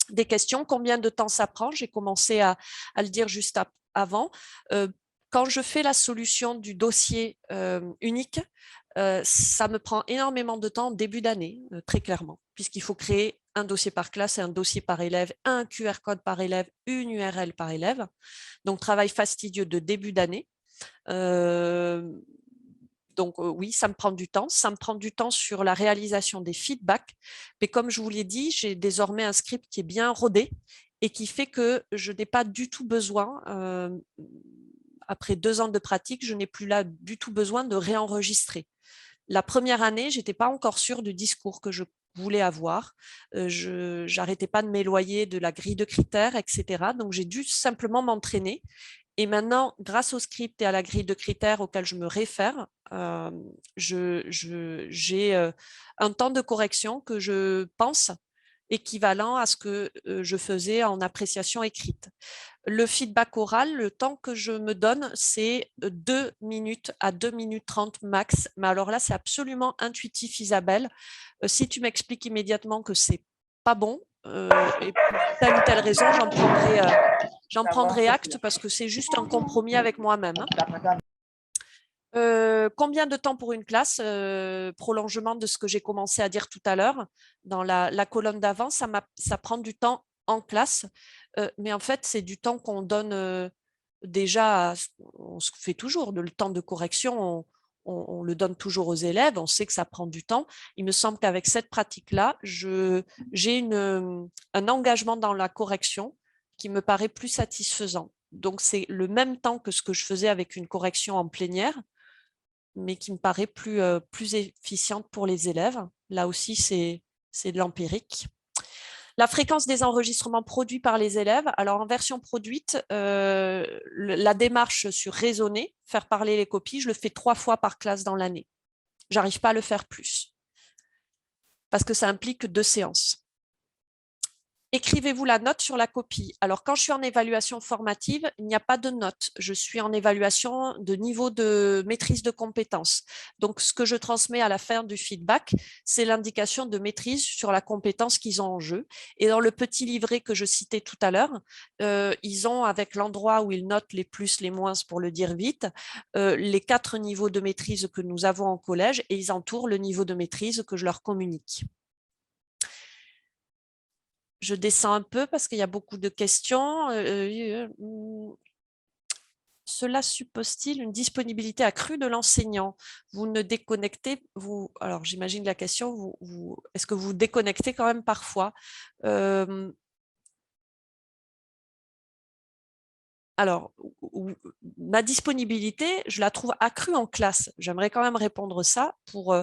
Speaker 1: des questions, combien de temps ça prend? J'ai commencé à le dire juste avant. Quand je fais la solution du dossier unique, ça me prend énormément de temps en début d'année, très clairement, puisqu'il faut créer un dossier par classe et un dossier par élève, un QR code par élève, une URL par élève. Donc, travail fastidieux de début d'année. Donc oui, ça me prend du temps. Ça me prend du temps sur la réalisation des feedbacks. Mais comme je vous l'ai dit, j'ai désormais un script qui est bien rodé et qui fait que je n'ai pas du tout besoin, après 2 ans de pratique, je n'ai plus là du tout besoin de réenregistrer. La première année, je n'étais pas encore sûre du discours que je voulais avoir. Je n'arrêtais pas de m'éloigner de la grille de critères, etc. Donc, j'ai dû simplement m'entraîner. Et maintenant, grâce au script et à la grille de critères auxquels je me réfère, j'ai un temps de correction que je pense équivalent à ce que je faisais en appréciation écrite. Le feedback oral, le temps que je me donne, c'est 2 minutes à 2 minutes 30 max. Mais alors là, c'est absolument intuitif, Isabelle. Si tu m'expliques immédiatement que c'est pas bon, et pour telle ou telle raison, j'en prendrai acte parce que c'est juste un compromis avec moi-même. Combien de temps pour une classe? Prolongement de ce que j'ai commencé à dire tout à l'heure dans la colonne d'avant, ça prend du temps en classe, mais en fait, c'est du temps qu'on donne déjà, on se fait toujours, le temps de correction, on le donne toujours aux élèves, on sait que ça prend du temps. Il me semble qu'avec cette pratique-là, j'ai un engagement dans la correction qui me paraît plus satisfaisant. Donc, c'est le même temps que ce que je faisais avec une correction en plénière, mais qui me paraît plus efficiente pour les élèves. Là aussi, c'est de l'empirique. La fréquence des enregistrements produits par les élèves. Alors, en version produite, la démarche sur raisonner, faire parler les copies, je le fais 3 fois par classe dans l'année. Je n'arrive pas à le faire plus parce que ça implique 2 séances. écrivez-vous la note sur la copie. Alors, quand je suis en évaluation formative, il n'y a pas de note. Je suis en évaluation de niveau de maîtrise de compétences. Donc, ce que je transmets à la fin du feedback, c'est l'indication de maîtrise sur la compétence qu'ils ont en jeu. Et dans le petit livret que je citais tout à l'heure, ils ont, avec l'endroit où ils notent les plus, les moins, pour le dire vite, les 4 niveaux de maîtrise que nous avons en collège et ils entourent le niveau de maîtrise que je leur communique. Je descends un peu parce qu'il y a beaucoup de questions. Cela suppose-t-il une disponibilité accrue de l'enseignant? Vous ne déconnectez, alors j'imagine la question, est-ce que vous déconnectez quand même parfois? Alors, ma disponibilité, je la trouve accrue en classe. J'aimerais quand même répondre ça pour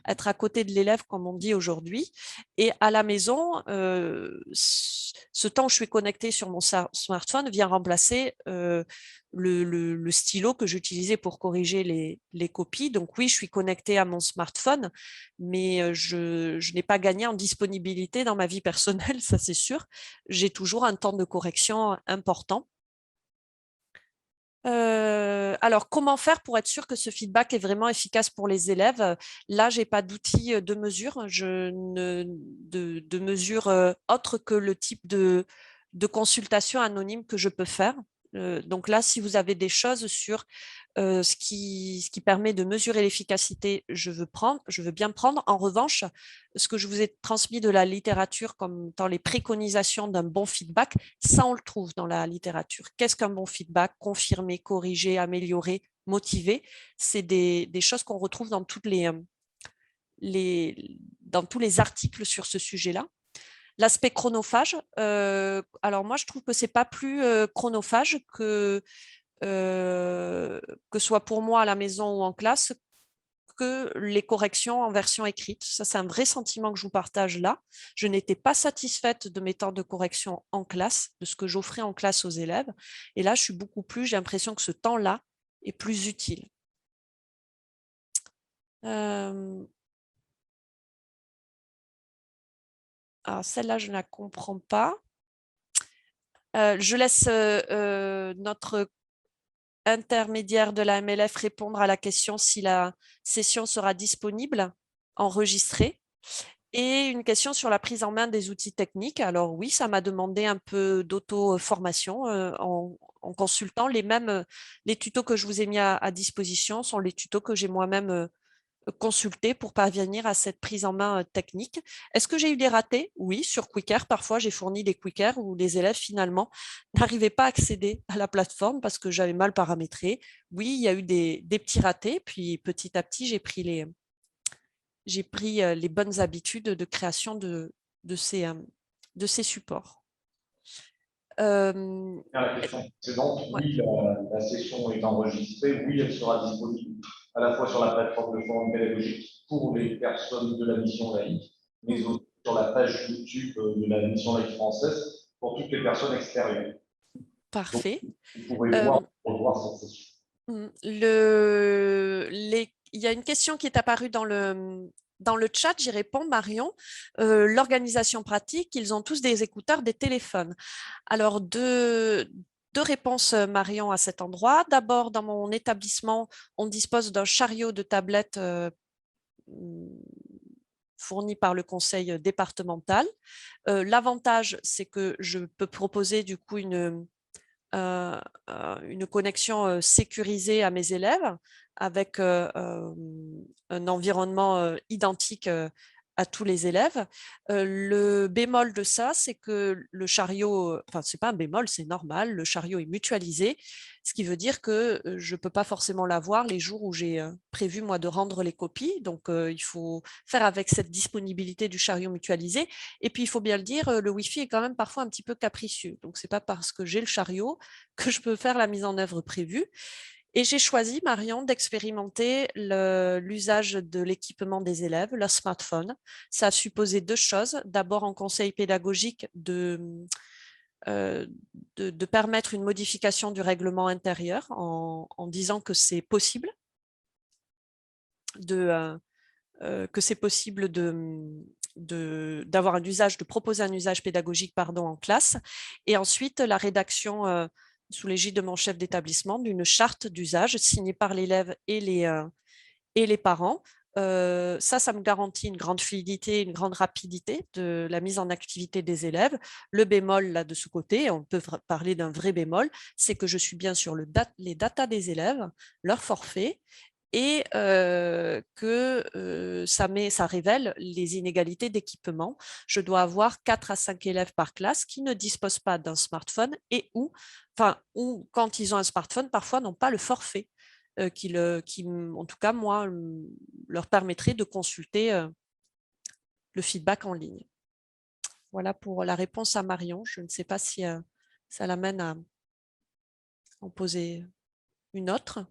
Speaker 1: être à côté de l'élève, comme on dit aujourd'hui. Et à la maison, ce temps où je suis connectée sur mon smartphone vient remplacer le stylo que j'utilisais pour corriger les copies. Donc oui, je suis connectée à mon smartphone, mais je n'ai pas gagné en disponibilité dans ma vie personnelle, ça c'est sûr. J'ai toujours un temps de correction important. Alors, comment faire pour être sûr que ce feedback est vraiment efficace pour les élèves? Là, je n'ai pas d'outil de mesure, de mesure autre que le type de consultation anonyme que je peux faire. Donc là, si vous avez des choses sur ce qui permet de mesurer l'efficacité, je veux bien prendre. En revanche, ce que je vous ai transmis de la littérature comme dans les préconisations d'un bon feedback, ça, on le trouve dans la littérature. Qu'est-ce qu'un bon feedback? Confirmer, corriger, améliorer, motiver. C'est des choses qu'on retrouve dans dans tous les articles sur ce sujet-là. L'aspect chronophage, alors moi, je trouve que c'est pas plus chronophage que soit pour moi à la maison ou en classe, que les corrections en version écrite. Ça, c'est un vrai sentiment que je vous partage là. Je n'étais pas satisfaite de mes temps de correction en classe, de ce que j'offrais en classe aux élèves. Et là, je suis beaucoup plus, j'ai l'impression que ce temps-là est plus utile. Alors, celle-là, je ne la comprends pas. Je laisse notre intermédiaire de la MLF répondre à la question si la session sera disponible, enregistrée. Et une question sur la prise en main des outils techniques. Alors oui, ça m'a demandé un peu d'auto-formation en consultant les tutos que je vous ai mis à disposition sont les tutos que j'ai moi-même consultés pour parvenir à cette prise en main technique. Est-ce que j'ai eu des ratés? Oui, sur Quicker. Parfois, j'ai fourni des Quicker où les élèves, finalement, n'arrivaient pas à accéder à la plateforme parce que j'avais mal paramétré. Oui, il y a eu des petits ratés. Puis, petit à petit, j'ai pris les bonnes habitudes de création de ces supports.
Speaker 2: La question précédente,
Speaker 1: Ouais.
Speaker 2: oui, la session est enregistrée, oui, elle sera disponible à la fois sur la plateforme de forum pédagogique pour les personnes de la mission laïque, mais aussi sur la page YouTube de la mission laïque française pour toutes les personnes extérieures.
Speaker 1: Parfait.
Speaker 2: Donc, vous pourrez revoir cette session.
Speaker 1: Il y a une question qui est apparue dans le chat, j'y réponds, Marion. L'organisation pratique, ils ont tous des écouteurs, des téléphones. Alors, deux réponses, Marion, à cet endroit. D'abord, dans mon établissement, on dispose d'un chariot de tablettes fourni par le conseil départemental. L'avantage, c'est que je peux proposer du coup une connexion sécurisée à mes élèves avec un environnement identique à tous les élèves. Le bémol de ça, c'est que le chariot, enfin, c'est pas un bémol, c'est normal, le chariot est mutualisé, ce qui veut dire que je ne peux pas forcément l'avoir les jours où j'ai prévu, moi, de rendre les copies. Donc, il faut faire avec cette disponibilité du chariot mutualisé. Et puis, il faut bien le dire, le Wi-Fi est quand même parfois un petit peu capricieux. Donc, ce n'est pas parce que j'ai le chariot que je peux faire la mise en œuvre prévue. Et j'ai choisi, Marion, d'expérimenter l'usage de l'équipement des élèves, leur smartphone. Ça a supposé deux choses. D'abord, en conseil pédagogique, de permettre une modification du règlement intérieur en disant que c'est possible que c'est possible d'avoir un usage, de proposer un usage pédagogique pardon, en classe. Et ensuite, la rédaction sous l'égide de mon chef d'établissement d'une charte d'usage signée par l'élève et les parents. Ça me garantit une grande fluidité, une grande rapidité de la mise en activité des élèves. Le bémol, là, de ce côté, on peut parler d'un vrai bémol, c'est que je suis bien sur les datas des élèves, leur forfait, et que ça révèle les inégalités d'équipement. Je dois avoir 4 à 5 élèves par classe qui ne disposent pas d'un smartphone et ou quand ils ont un smartphone, parfois n'ont pas le forfait qui, en tout cas, moi, leur permettrait de consulter le feedback en ligne. Voilà pour la réponse à Marion. Je ne sais pas si ça l'amène à en poser une autre.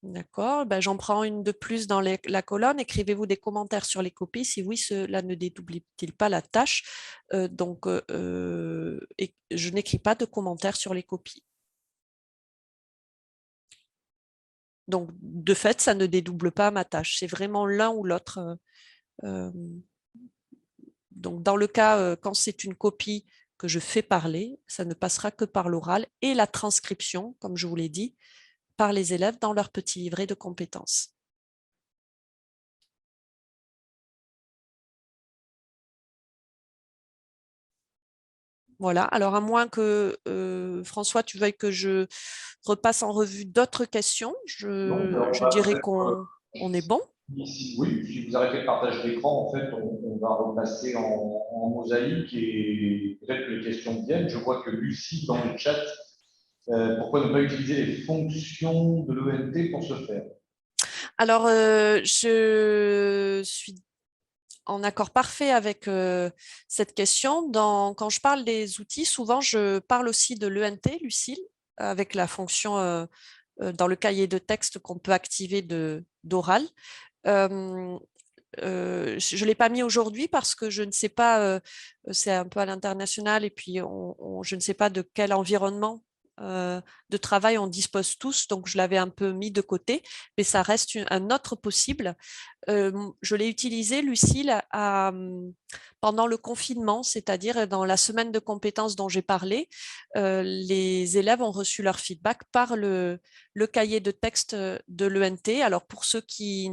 Speaker 1: D'accord, ben, j'en prends une de plus dans la colonne. Écrivez-vous des commentaires sur les copies. Si oui, cela ne dédouble-t-il pas la tâche? Et je n'écris pas de commentaires sur les copies. Donc, de fait, ça ne dédouble pas ma tâche. C'est vraiment l'un ou l'autre. Donc, dans le cas, quand c'est une copie que je fais parler, ça ne passera que par l'oral et la transcription, comme je vous l'ai dit, par les élèves dans leur petit livret de compétences. Voilà, alors à moins que François, tu veuilles que je repasse en revue d'autres questions,
Speaker 2: Donc, on
Speaker 1: je
Speaker 2: va
Speaker 1: dirais
Speaker 2: peut-être,
Speaker 1: qu'on est bon.
Speaker 2: oui, si vous arrêtez le partage d'écran, en fait, on va repasser en mosaïque et peut-être que les questions viennent. Je vois que Lucie, dans le chat, pourquoi ne pas utiliser les fonctions de l'ENT pour ce faire?
Speaker 1: Alors, je suis en accord parfait avec cette question. Quand je parle des outils, souvent, je parle aussi de l'ENT, Lucille, avec la fonction dans le cahier de texte qu'on peut activer d'oral. Je ne l'ai pas mis aujourd'hui parce que je ne sais pas, c'est un peu à l'international et puis je ne sais pas de quel environnement de travail on dispose tous, donc je l'avais un peu mis de côté, mais ça reste un autre possible. Je l'ai utilisé, Lucille, pendant le confinement, c'est-à-dire dans la semaine de compétences dont j'ai parlé. Les élèves ont reçu leur feedback par le cahier de texte de l'ENT. Alors, pour ceux qui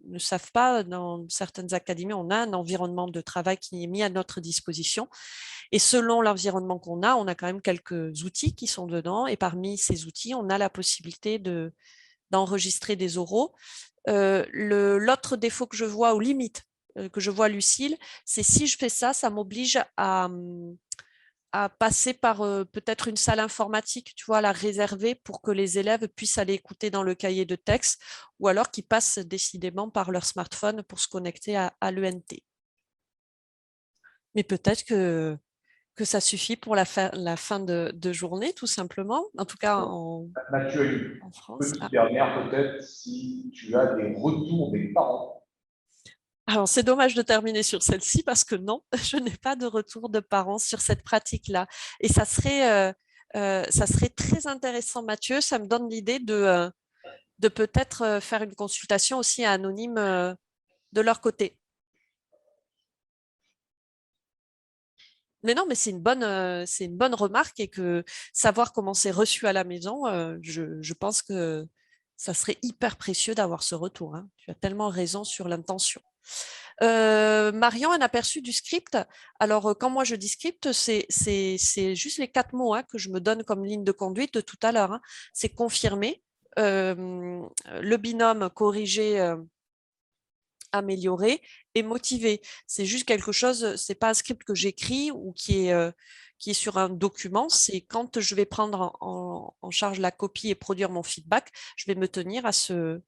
Speaker 1: ne savent pas, dans certaines académies, on a un environnement de travail qui est mis à notre disposition. Et selon l'environnement qu'on a, on a quand même quelques outils qui sont dedans. Et parmi ces outils, on a la possibilité d'enregistrer des oraux. L'autre défaut que je vois, ou limite que je vois, Lucille, c'est si je fais ça, ça m'oblige à passer par peut-être une salle informatique, tu vois, à la réserver pour que les élèves puissent aller écouter dans le cahier de texte, ou alors qu'ils passent décidément par leur smartphone pour se connecter à l'ENT. Mais peut-être que ça suffit pour la fin de journée, tout simplement, en tout cas
Speaker 2: Mathieu,
Speaker 1: en
Speaker 2: une
Speaker 1: France.
Speaker 2: petite dernière peut-être, si tu as des retours des parents.
Speaker 1: Alors, c'est dommage de terminer sur celle-ci parce que non, je n'ai pas de retour de parents sur cette pratique-là. Et ça serait très intéressant, Mathieu. Ça me donne l'idée de peut-être faire une consultation aussi anonyme de leur côté. Mais non, mais c'est une bonne remarque et que savoir comment c'est reçu à la maison, je pense que ça serait hyper précieux d'avoir ce retour, hein. Tu as tellement raison sur l'intention. Marion, un aperçu du script. Alors, quand moi je dis script, c'est juste les 4 mots hein, que je me donne comme ligne de conduite de tout à l'heure, hein. C'est confirmer, le binôme corriger, améliorer et motiver. C'est juste quelque chose, c'est pas un script que j'écris ou qui est sur un document, c'est quand je vais prendre en charge la copie et produire mon feedback, je vais me tenir à ce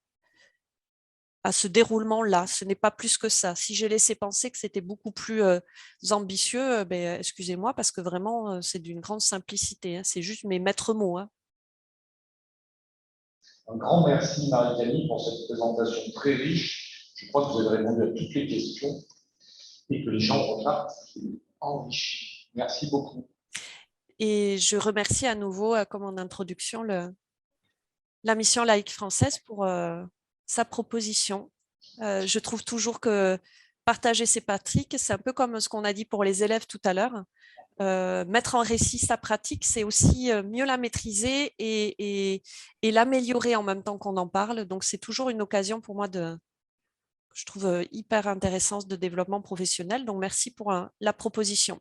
Speaker 1: déroulement-là. Ce n'est pas plus que ça. Si j'ai laissé penser que c'était beaucoup plus ambitieux, ben, excusez-moi, parce que vraiment, c'est d'une grande simplicité, hein. C'est juste mes maîtres mots, hein.
Speaker 2: Un grand merci Marie-Camille pour cette présentation très riche. Je crois que vous avez répondu à toutes les questions et que les gens vont enrichis. Merci beaucoup.
Speaker 1: Et je remercie à nouveau, comme en introduction, la mission laïque française pour sa proposition. Je trouve toujours que partager ses pratiques, c'est un peu comme ce qu'on a dit pour les élèves tout à l'heure. Mettre en récit sa pratique, c'est aussi mieux la maîtriser et l'améliorer en même temps qu'on en parle. Donc, c'est toujours une occasion pour moi je trouve hyper intéressante de développement professionnel. Donc, merci pour la proposition.